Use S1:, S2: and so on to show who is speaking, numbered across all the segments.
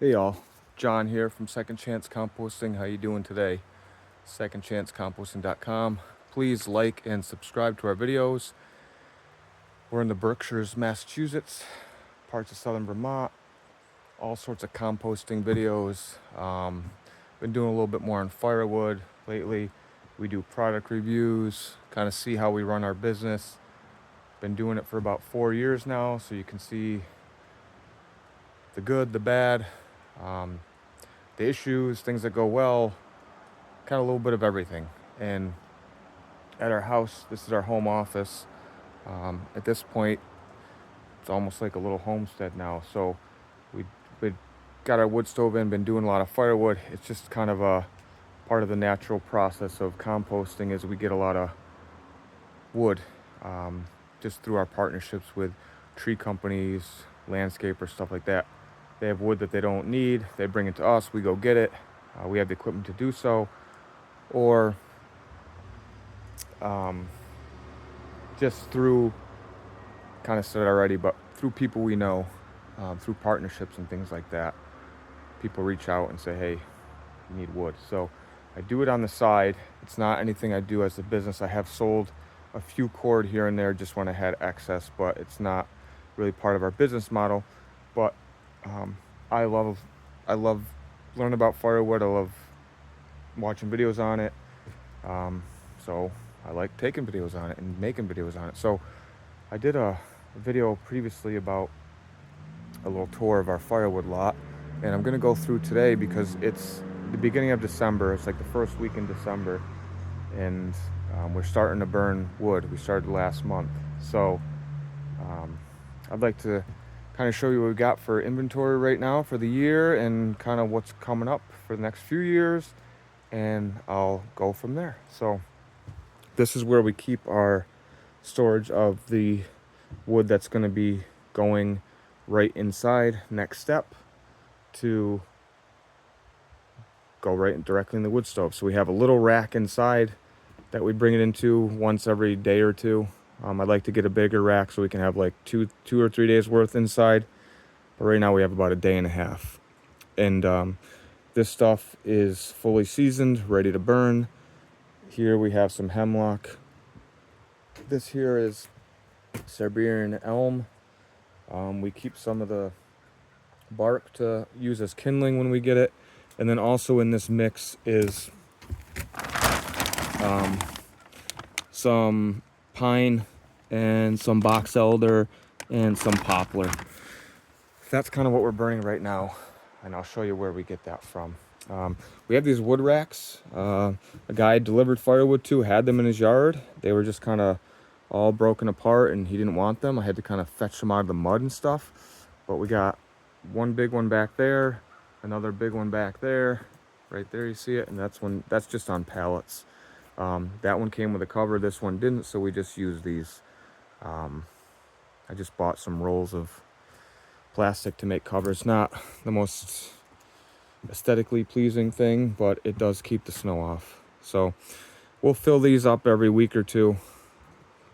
S1: Hey y'all, John here from Second Chance Composting. How you doing today? secondchancecomposting.com. Please like and subscribe to our videos. We're in the Berkshires, Massachusetts, parts of southern Vermont, all sorts of composting videos. Been doing a little bit more on firewood lately. We do product reviews, kind of see how we run our business. Been doing it for about 4 years now, so you can see the good, the bad, the issues, things that go well, kind of a little bit of everything. And at our house, this is our home office. At this point, it's almost like a little homestead now. So we got our wood stove in, been doing a lot of firewood. It's just kind of a part of the natural process of composting as we get a lot of wood just through our partnerships with tree companies, landscapers, stuff like that. They have wood that they don't need. They bring it to us. We go get it. We have the equipment to do so. Or just through, kind of said already, but through people we know, through partnerships and things like that. People reach out and say, hey, you need wood. So I do it on the side. It's not anything I do as a business. I have sold a few cord here and there just when I had excess, but it's not really part of our business model. But I love learning about firewood. I love watching videos on it. So I like taking videos on it and making videos on it. So I did a video previously about a little tour of our firewood lot, and I'm gonna go through today because it's the beginning of December. It's like the first week in December, and we're starting to burn wood. We started last month. So I'd like to kind of show you what we got for inventory right now for the year and kind of what's coming up for the next few years, and I'll go from there. So this is where we keep our storage of the wood that's going to be going right inside. Next step, to go right directly in the wood stove. So we have a little rack inside that we bring it into once every day or two. I'd like to get a bigger rack so we can have like two or 3 days worth inside. But right now we have about a day and a half. And this stuff is fully seasoned, ready to burn. Here we have some hemlock. This here is Siberian elm. We keep some of the bark to use as kindling when we get it. And then also in this mix is some pine and some boxelder and some poplar. That's kind of what we're burning right now, and I'll show you where we get that from. We have these wood racks. A guy I delivered firewood to had them in his yard. They were just kind of all broken apart and he didn't want them. I had to kind of fetch them out of the mud and stuff. But we got one big one back there, another big one back there. Right there, you see it, and that's just on pallets. That one came with a cover, this one didn't, so we just used these. I just bought some rolls of plastic to make covers. Not the most aesthetically pleasing thing, but it does keep the snow off. So we'll fill these up every week or two,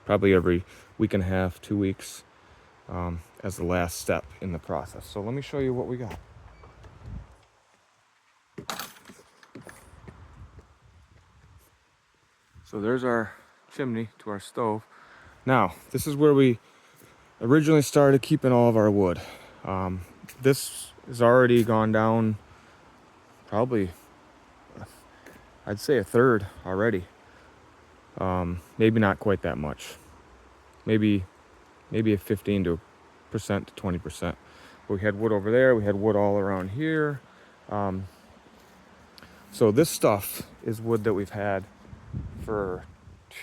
S1: probably every week and a half, 2 weeks, as the last step in the process. So let me show you what we got. So there's our chimney to our stove. Now, this is where we originally started keeping all of our wood. This has already gone down probably, I'd say, a third already. Maybe not quite that much. Maybe a 15% to 20%. We had wood over there. We had wood all around here. So this stuff is wood that we've had for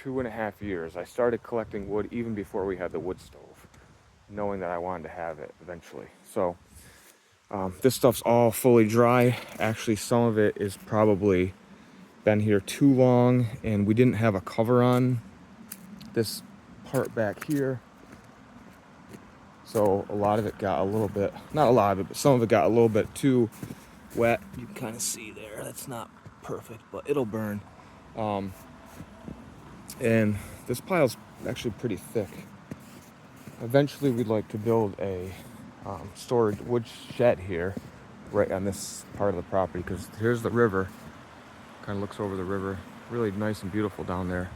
S1: 2.5 years. I started collecting wood even before we had the wood stove, knowing that I wanted to have it eventually. So this stuff's all fully dry. Actually, some of it is probably been here too long, and we didn't have a cover on this part back here. So a lot of it got a little bit, not a lot of it, but some of it got a little bit too wet. You can kind of see there. That's not perfect, but it'll burn. And this pile's actually pretty thick. Eventually we'd like to build a storage wood shed here, right on this part of the property, because here's the river. Kind of looks over the river. Really nice and beautiful down there.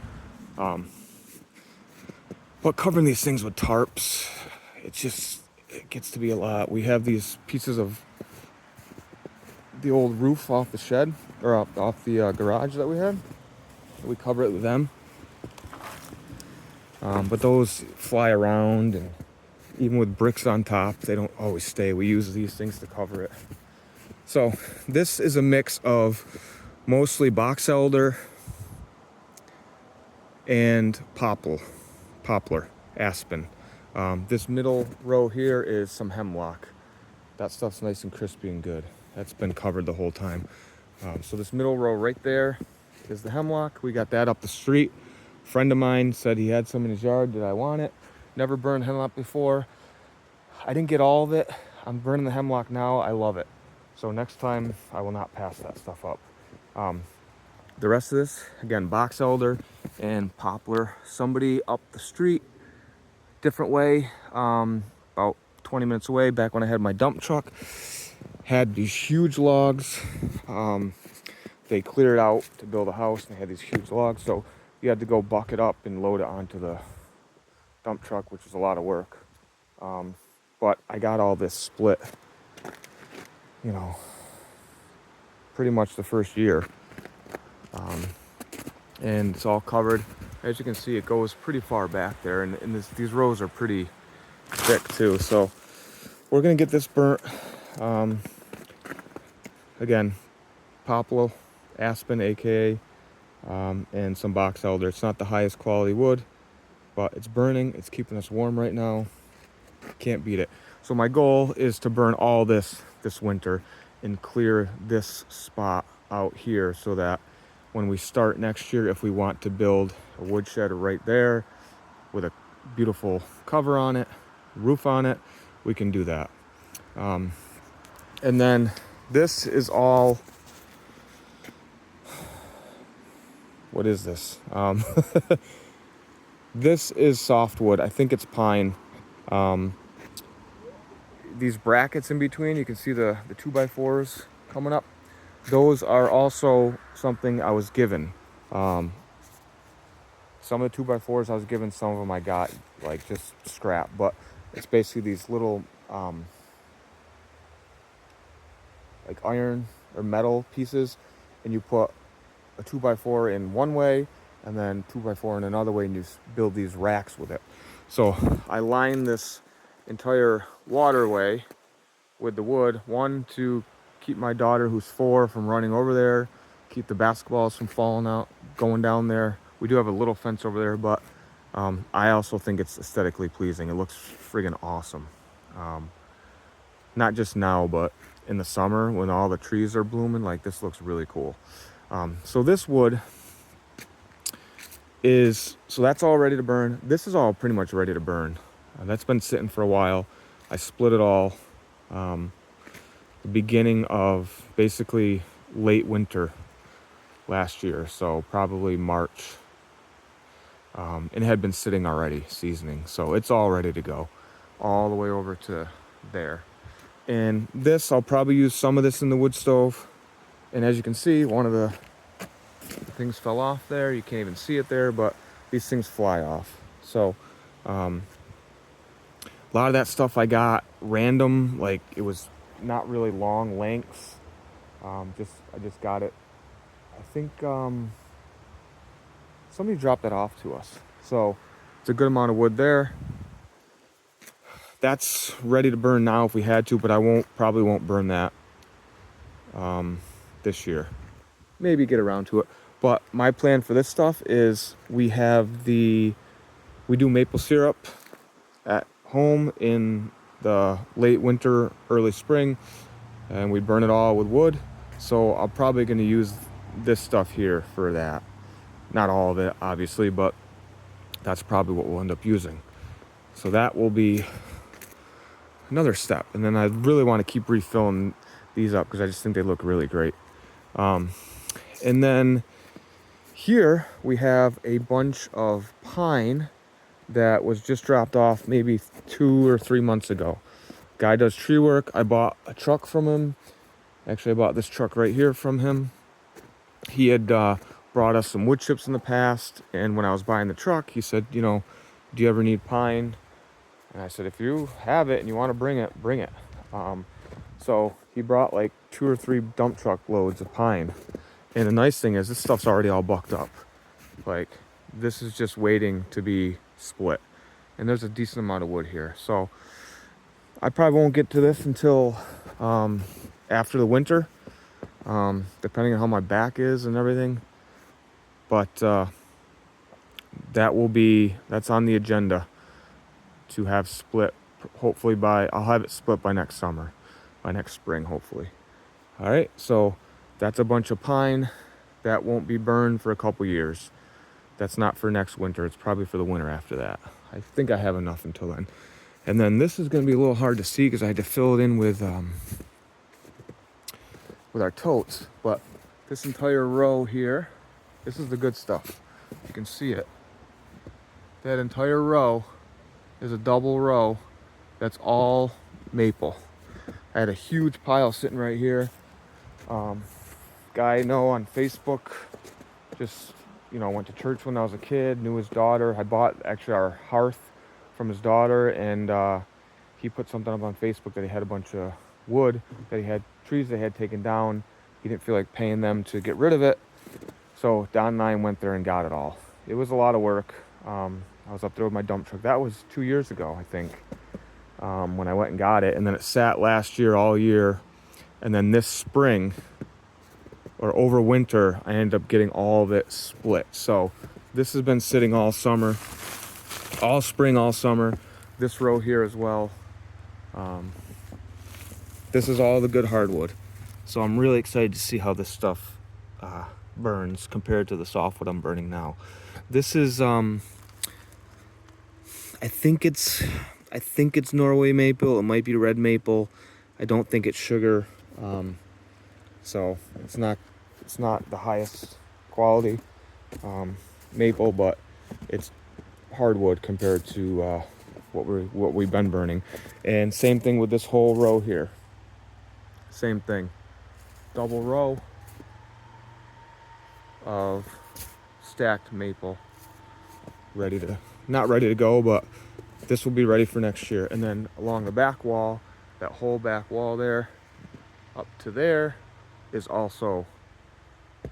S1: But covering these things with tarps, it gets to be a lot. We have these pieces of the old roof off the shed, or off the garage that we had. We cover it with them. But those fly around, and even with bricks on top, they don't always stay. We use these things to cover it. So this is a mix of mostly Boxelder and Poplar, Aspen. This middle row here is some Hemlock. That stuff's nice and crispy and good. That's been covered the whole time. So this middle row right there is the Hemlock. We got that up the street. A friend of mine said he had some in his yard. Did I want it? Never burned Hemlock before. I didn't get all of it. I'm burning the Hemlock now. I love it. So next time I will not pass that stuff up. The rest of this, again, Boxelder and Poplar. Somebody up the street, different way, about 20 minutes away, back when I had my dump truck, had these huge logs. They cleared out to build a house, and they had these huge logs, so you had to go bucket up and load it onto the dump truck, which was a lot of work. But I got all this split, you know, pretty much the first year. And it's all covered. As you can see, it goes pretty far back there, and these rows are pretty thick too. So we're gonna get this burnt. Again, Poplar, Aspen, aka, and some Boxelder. It's not the highest quality wood, but it's burning. It's keeping us warm right now. Can't beat it. So my goal is to burn all this winter and clear this spot out here, so that when we start next year, if we want to build a woodshed right there with a beautiful cover on it, roof on it, we can do that. And then this is all, what is this? This is softwood. I think it's pine. These brackets in between, you can see the 2x4s coming up. Those are also something I was given. Some of the 2x4s I was given, some of them I got like just scrap, but it's basically these little like iron or metal pieces, and you put a 2x4 in one way and then 2x4 in another way, and you build these racks with it. So I line this entire waterway with the wood, one to keep my daughter, who's 4, from running over there, keep the basketballs from falling out, going down there. We do have a little fence over there, but I also think it's aesthetically pleasing. It looks friggin' awesome. Not just now, but in the summer when all the trees are blooming, like, this looks really cool. So this wood so that's all ready to burn. This is all pretty much ready to burn. That's been sitting for a while. I split it all the beginning of basically late winter last year, so probably March. And it had been sitting already, seasoning, so it's all ready to go, all the way over to there. And this, I'll probably use some of this in the wood stove. And as you can see, one of the things fell off there. You can't even see it there, but these things fly off. So a lot of that stuff I got random, like it was not really long lengths. I just got it. I think somebody dropped that off to us. So it's a good amount of wood there. That's ready to burn now if we had to, but I probably won't burn that this year. Maybe get around to it. But my plan for this stuff is we do maple syrup at home in the late winter, early spring, and we burn it all with wood. So I'm probably going to use this stuff here for that. Not all of it, obviously, but that's probably what we'll end up using. So that will be another step. And then I really want to keep refilling these up because I just think they look really great. And then here we have a bunch of pine that was just dropped off maybe 2 or 3 months ago. Guy does tree work. I bought a truck from him Actually, I bought this truck right here from him. He had brought us some wood chips in the past, and when I was buying the truck, he said, you know, do you ever need pine? And I said, if you have it and you want to bring it, bring it. So he brought like 2 or 3 dump truck loads of pine. And the nice thing is this stuff's already all bucked up. Like, this is just waiting to be split. And there's a decent amount of wood here. So I probably won't get to this until after the winter, depending on how my back is and everything. But that's on the agenda to have split, hopefully I'll have it split by next summer, by next spring, hopefully. All right, so that's a bunch of pine that won't be burned for a couple years. That's not for next winter. It's probably for the winter after that. I think I have enough until then. And then this is going to be a little hard to see because I had to fill it in with our totes. But this entire row here, this is the good stuff. You can see it. That entire row is a double row. That's all maple. I had a huge pile sitting right here. Guy I know on Facebook, just, you know, went to church when I was a kid, knew his daughter. I bought actually our hearth from his daughter, and he put something up on Facebook that he had a bunch of wood, that he had trees they had taken down. He didn't feel like paying them to get rid of it. So Don and I went there and got it all. It was a lot of work. I was up there with my dump truck. That was 2 years ago, I think, when I went and got it. And then it sat last year, all year. And then this spring, or over winter, I ended up getting all of it split. So this has been sitting all summer, all spring, all summer. This row here as well. This is all the good hardwood. So I'm really excited to see how this stuff burns compared to the softwood I'm burning now. This is, I think it's Norway maple. It might be red maple. I don't think it's sugar. So it's not the highest quality maple, but it's hardwood compared to what we've been burning. And same thing with this whole row here. Same thing. Double row of stacked maple, not ready to go, but this will be ready for next year. And then along the back wall, that whole back wall there, up to there, is also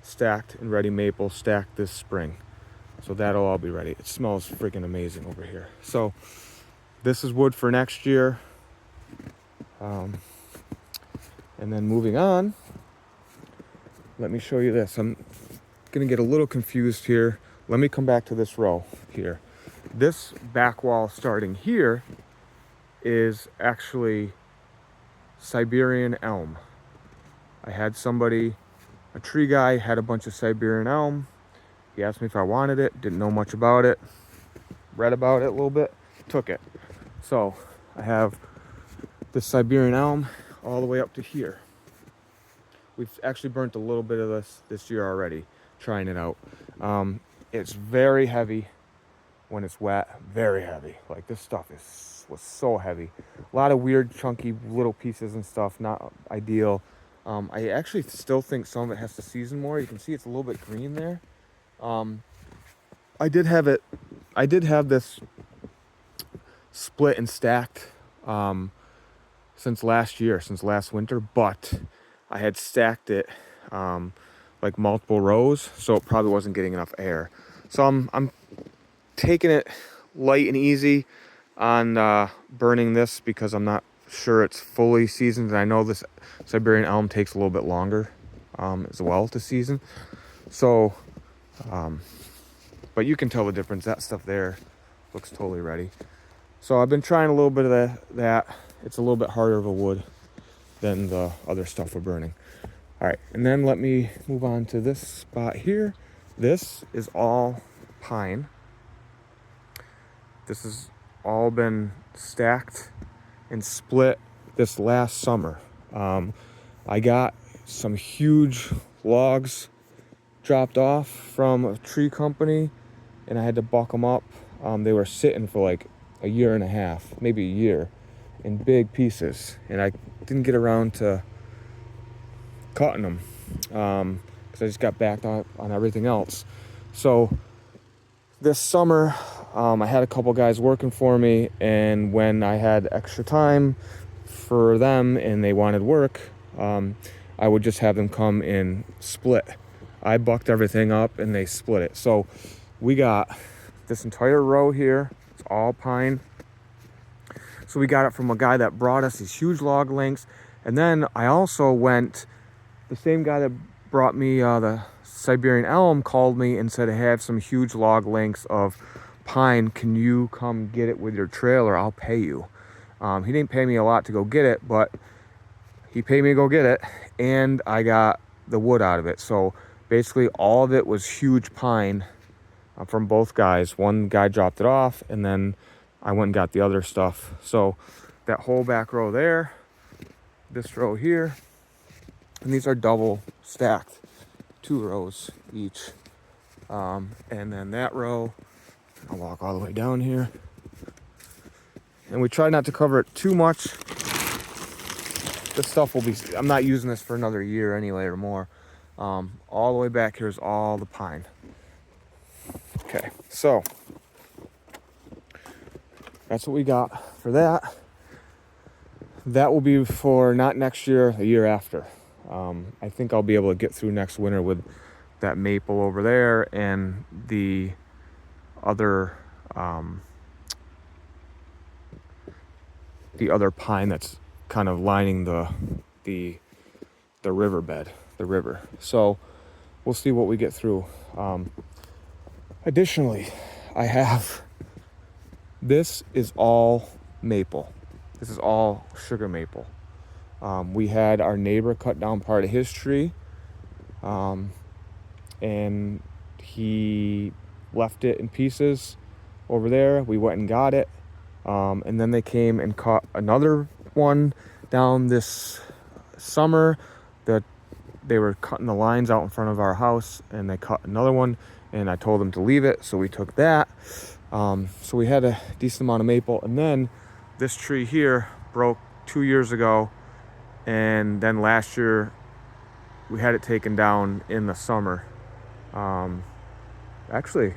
S1: stacked and ready maple, stacked this spring. So that'll all be ready. It smells freaking amazing over here. So this is wood for next year. And then moving on, let me show you this. I'm gonna get a little confused here. Let me come back to this row here. This back wall starting here is actually Siberian elm. I had somebody, a tree guy, had a bunch of Siberian elm. He asked me if I wanted it, didn't know much about it, read about it a little bit, took it. So I have this Siberian elm all the way up to here. We've actually burnt a little bit of this year already, trying it out. It's very heavy when it's wet, very heavy. Like, this stuff was so heavy. A lot of weird, chunky little pieces and stuff, not ideal. I actually still think some of it has to season more. You can see it's a little bit green there. I did have this split and stacked since last winter, but I had stacked it like multiple rows, so it probably wasn't getting enough air. So I'm taking it light and easy on burning this because I'm not sure it's fully seasoned, and I know this Siberian elm takes a little bit longer as well to season. So, but you can tell the difference. That stuff there looks totally ready. So I've been trying a little bit of that. It's a little bit harder of a wood than the other stuff we're burning. All right, and then let me move on to this spot here. This is all pine. This has all been stacked and split this last summer. I got some huge logs dropped off from a tree company, and I had to buck them up. They were sitting for like a year and a half, maybe a year, in big pieces, and I didn't get around to cutting them because I just got backed on everything else. So this summer, I had a couple guys working for me, and when I had extra time for them and they wanted work, I would just have them come and split. I bucked everything up and they split it. So we got this entire row here. It's all pine. So we got it from a guy that brought us these huge log lengths. And then I also went, the same guy that brought me the Siberian elm called me and said, I have some huge log lengths of pine. Can you come get it with your trailer? I'll pay you. He didn't pay me a lot to go get it, but he paid me to go get it, and I got the wood out of it. So basically all of it was huge pine from both guys. One guy dropped it off, and then I went and got the other stuff. So that whole back row there, this row here, and these are double stacked, 2 rows each. And then that row, I'll walk all the way down here. And we try not to cover it too much. This stuff will be, I'm not using this for another year anyway or more. All the way back here is all the pine. Okay, so that's what we got for that. That will be for not next year, the year after. I think I'll be able to get through next winter with that maple over there and the other pine that's kind of lining the riverbed, the river. So we'll see what we get through. Additionally, I have, this is all maple. This is all sugar maple. We had our neighbor cut down part of his tree, and he left it in pieces over there. We went and got it, and then they came and cut another one down this summer. That they were cutting the lines out in front of our house, and they cut another one, and I told them to leave it, so we took that. So we had a decent amount of maple, and then this tree here broke 2 years ago, and then last year we had it taken down in the summer. Actually,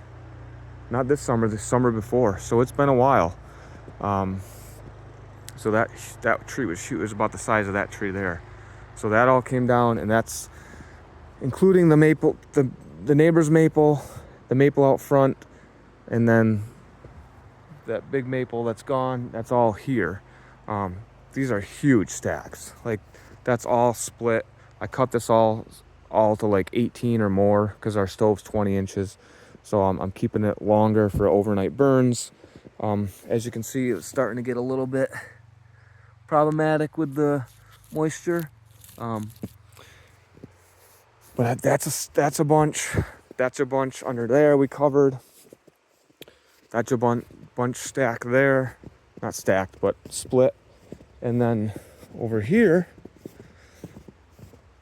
S1: not this summer, the summer before. So it's been a while. So that tree was huge. It was about the size of that tree there. So that all came down, and that's including the maple, the neighbor's maple, the maple out front, and then that big maple that's gone. That's all here. These are huge stacks. Like, that's all split. I cut this all to like 18 or more because our stove's 20 inches. So I'm keeping it longer for overnight burns. As you can see, it's starting to get a little bit problematic with the moisture. But that's a bunch. That's a bunch under there we covered. That's a bunch stacked there. Not stacked, but split. And then over here,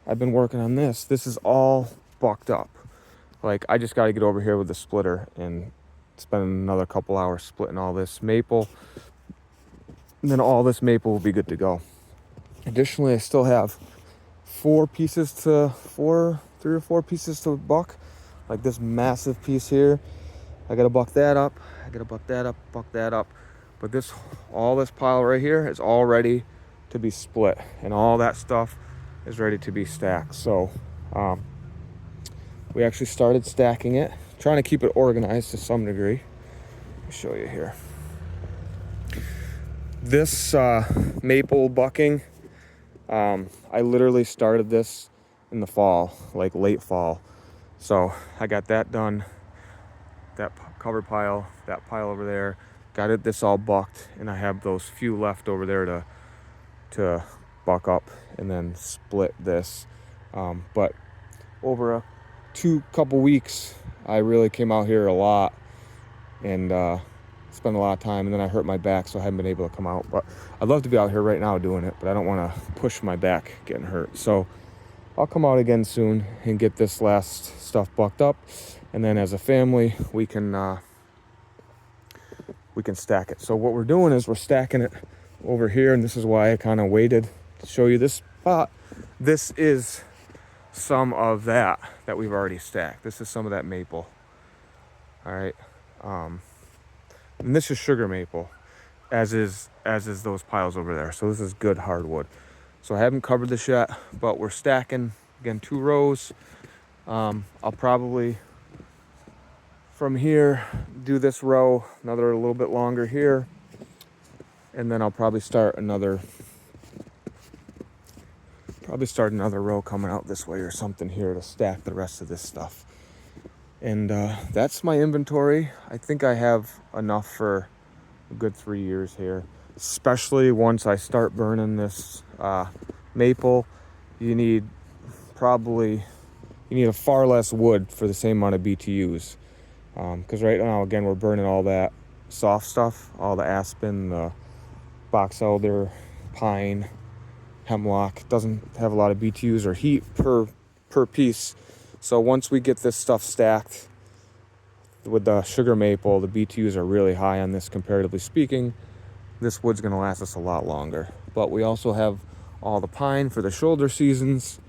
S1: I've been working on this. This is all bucked up. Like, I just got to get over here with the splitter and spend another couple hours splitting all this maple. And then all this maple will be good to go. Additionally, I still have 3 or 4 pieces to buck. Like this massive piece here. I got to buck that up. I got to buck that up, buck that up. But all this pile right here is all ready to be split. And all that stuff is ready to be stacked. So we actually started stacking it, trying to keep it organized to some degree. Let me show you here. This maple bucking, I literally started this in the fall, like late fall. So I got that done, that cover pile, that pile over there, got this all bucked, and I have those few left over there to buck up and then split this. But over a couple weeks, I really came out here a lot and spent a lot of time, and then I hurt my back, so I haven't been able to come out. But I'd love to be out here right now doing it, but I don't want to push my back getting hurt. So I'll come out again soon and get this last stuff bucked up, and then as a family we can stack it. So what we're doing is we're stacking it over here, and this is why I kind of waited to show you this spot. This is some of that we've already stacked. This is some of that maple. All right. And this is sugar maple, as is those piles over there. So this is good hardwood. So I haven't covered this yet, but we're stacking, again, 2 rows. I'll probably, from here, do this row, another a little bit longer here, and then I'll probably start another row coming out this way or something here to stack the rest of this stuff. And that's my inventory. I think I have enough for a good 3 years here, especially once I start burning this maple. You need a far less wood for the same amount of BTUs, because right now, again, we're burning all that soft stuff, all the aspen, the boxelder, pine, hemlock. Doesn't have a lot of BTUs or heat per piece. So once we get this stuff stacked with the sugar maple, the BTUs are really high on this, comparatively speaking. This wood's going to last us a lot longer. But we also have all the pine for the shoulder seasons.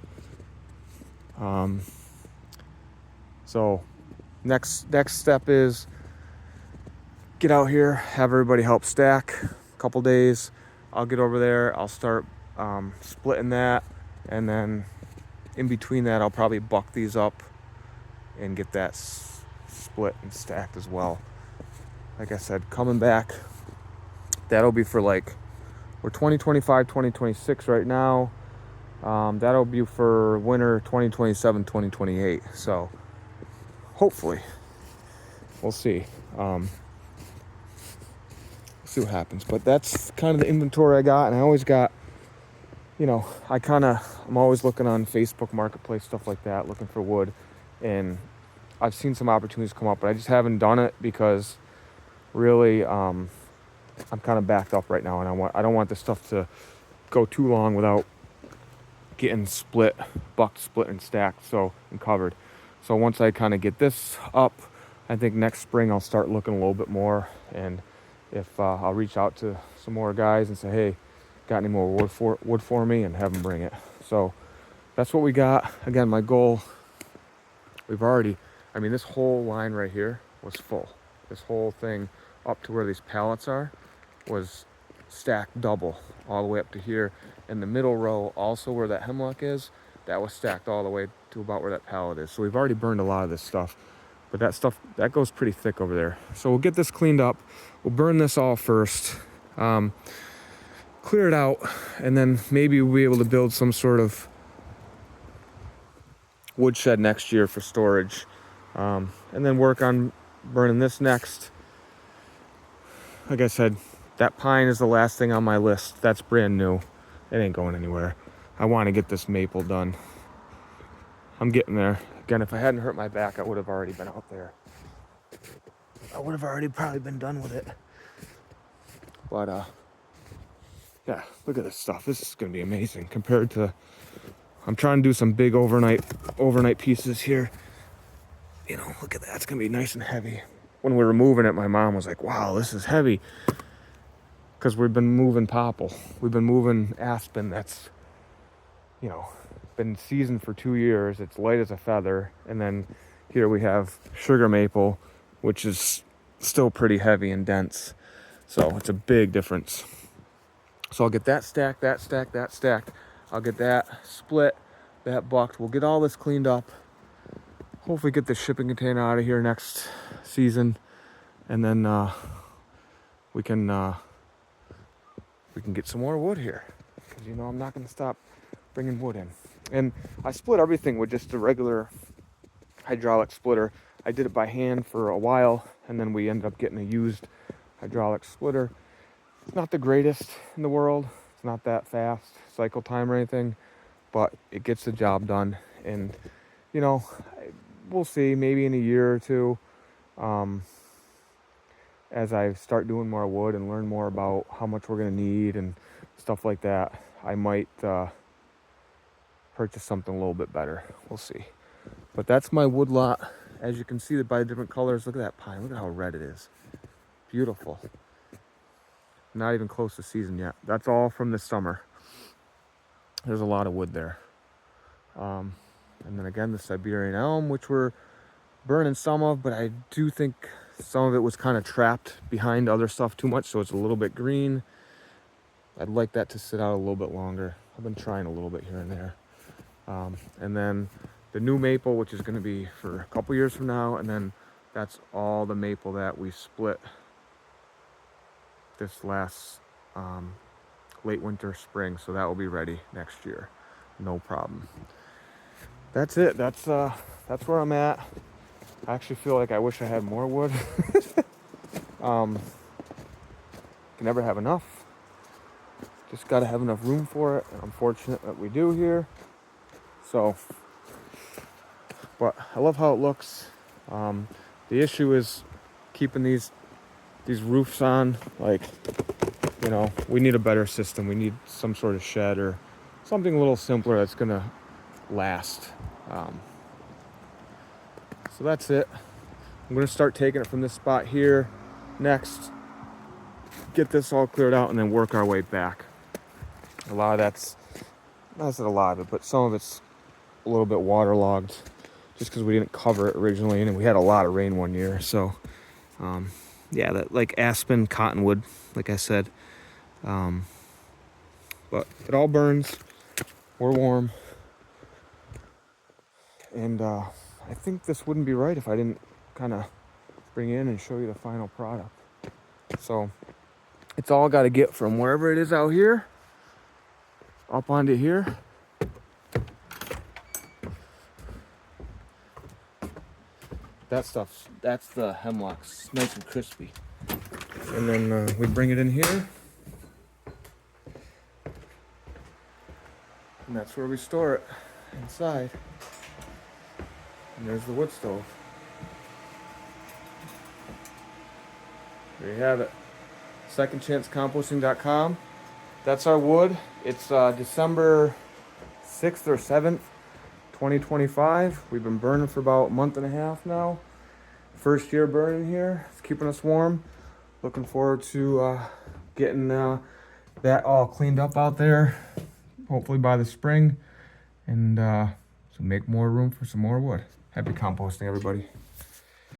S1: So next step is get out here, have everybody help stack a couple days. I'll get over there, I'll start splitting that, and then in between that I'll probably buck these up and get that split and stacked as well. Like I said, coming back, that'll be for we're 2025, 2026 right now. That'll be for winter 2027, 2028. So hopefully, we'll see. See what happens. But that's kind of the inventory I got. And I always got, I'm always looking on Facebook Marketplace, stuff like that, looking for wood. And I've seen some opportunities come up, but I just haven't done it because really I'm kind of backed up right now. And I don't want this stuff to go too long without getting bucked, split, and stacked, and covered. So once I kind of get this up, I think next spring I'll start looking a little bit more, and if I'll reach out to some more guys and say, hey, got any more wood for me, and have them bring it. So that's what we got. Again, my goal, this whole line right here was full. This whole thing up to where these pallets are was stacked double all the way up to here. And the middle row, also where that hemlock is, that was stacked all the way to about where that pallet is. So we've already burned a lot of this stuff, but that stuff, that goes pretty thick over there. So we'll get this cleaned up. We'll burn this all first, clear it out, and then maybe we'll be able to build some sort of woodshed next year for storage, and then work on burning this next. Like I said, that pine is the last thing on my list. That's brand new. It ain't going anywhere. I want to get this maple done. I'm getting there. Again, if I hadn't hurt my back, I would have already been out there. I would have already probably been done with it. But, yeah, look at this stuff. This is going to be amazing compared to... I'm trying to do some big overnight pieces here. Look at that. It's going to be nice and heavy. When we were moving it, my mom was like, wow, this is heavy. Because we've been moving poplar. We've been moving aspen that's, been seasoned for 2 years. It's light as a feather. And then here we have sugar maple, which is still pretty heavy and dense. So it's a big difference. So I'll get that stacked, that stacked. I'll get that split, that bucked. We'll get all this cleaned up. Hopefully get the shipping container out of here next season. And then we can get some more wood here. Because, I'm not going to stop bringing wood in. And I split everything with just a regular hydraulic splitter. I did it by hand for a while, and then we ended up getting a used hydraulic splitter. It's not the greatest in the world. It's not that fast, cycle time or anything, but it gets the job done. And, we'll see, maybe in a year or two, as I start doing more wood and learn more about how much we're going to need and stuff like that, I might purchase something a little bit better. We'll see. But that's my wood lot. As you can see by the different colors, look at that pine. Look at how red it is. Beautiful. Not even close to season yet. That's all from this summer. There's a lot of wood there. And And then again, the Siberian elm, which we're burning some of, but I do think some of it was kind of trapped behind other stuff too much, so it's a little bit green. I'd like that to sit out a little bit longer. I've been trying a little bit here and there. And then the new maple, which is going to be for a couple years from now, and then that's all the maple that we split this last late winter, spring, so that will be ready next year, no problem. That's it. That's where I'm at. I actually feel like I wish I had more wood. Can never have enough. Just got to have enough room for it, and I'm fortunate that we do here. So, but I love how it looks. The issue is keeping these roofs on. Like, you know, we need a better system. We need some sort of shed or something a little simpler that's gonna last. So that's it. I'm gonna start taking it from this spot here next, get this all cleared out, and then work our way back. A lot of that's, not that a lot of it, but some of it's a little bit waterlogged just because we didn't cover it originally, and we had a lot of rain one year. So yeah, that like Aspen cottonwood, like I said. But it all burns. We're warm. And I think this wouldn't be right if I didn't kind of bring it in and show you the final product. So it's all got to get from wherever it is out here up onto here. That stuff, that's the hemlock, nice and crispy. And then we bring it in here. And that's where we store it, inside. And there's the wood stove. There you have it. secondchancecomposting.com. That's our wood. It's December 6th or 7th, 2025. We've been burning for about a month and a half now. First year burning here. It's keeping us warm. Looking forward to getting that all cleaned up out there, hopefully by the spring, and so make more room for some more wood. Happy composting, everybody.